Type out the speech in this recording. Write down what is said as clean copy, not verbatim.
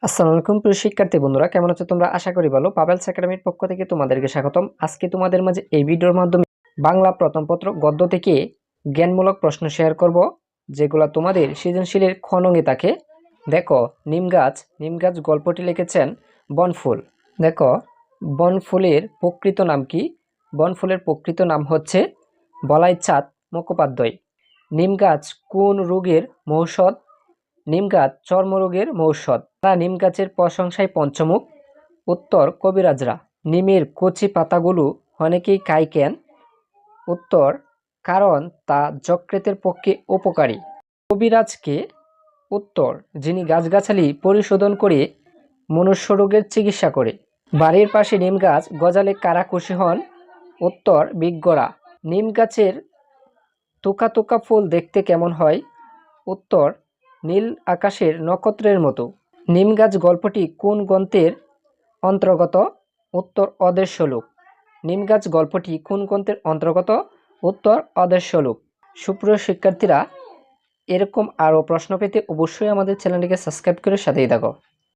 আসসালামু আলাইকুম প্রিয় শিক্ষার্থী বন্ধুরা, কেমন আছো তোমরা? আশা করি ভালো। পাবেলস একাডেমির পক্ষ থেকে তোমাদেরকে স্বাগতম। আজকে তোমাদের মাঝে এই ভিডিওর মাধ্যমে বাংলা প্রথম পত্র গদ্য থেকে জ্ঞানমূলক প্রশ্ন শেয়ার করব, যেগুলো তোমাদের সৃজনশীলের খনঙে থাকে। দেখো, নিম গাছ গল্পটি লিখেছেন বনফুল। দেখো, বনফুলের প্রকৃত নাম কি? বনফুলের প্রকৃত নাম হচ্ছে বলাইচাঁদ মুখোপাধ্যায়। নিম গাছ কোন রোগের মৌষধ? নিম গাছ চর্মরোগের মৌষধ। নিম গাছের প্রশংসায় পঞ্চমুখ। উত্তর, কবিরাজরা। নিমের কচি পাতাগুলো অনেকেই খায় কেন? উত্তর, কারণ তা যকৃতের পক্ষে উপকারী। কবিরাজকে? উত্তর, যিনি গাছগাছালি পরিশোধন করে মনুষ্য রোগের চিকিৎসা করে। বাড়ির পাশে নিম গাছ গজালে কারা খুশি হন? উত্তর, বিজ্ঞরা। নিম গাছের তোকা তোকা ফুল দেখতে কেমন হয়? উত্তর, নীল আকাশের নক্ষত্রের মতো। নিম গাছ গল্পটি কোন গ্রন্থের অন্তর্গত? উত্তর, অদেশ্যলোক। নিম গাছ গল্পটি কোন গ্রন্থের অন্তর্গত? উত্তর, অদেশ্যলোক। সুপ্রিয় শিক্ষার্থীরা, এরকম আরও প্রশ্ন পেতে অবশ্যই আমাদের চ্যানেলটিকে সাবস্ক্রাইব করে সাথেই থাকো।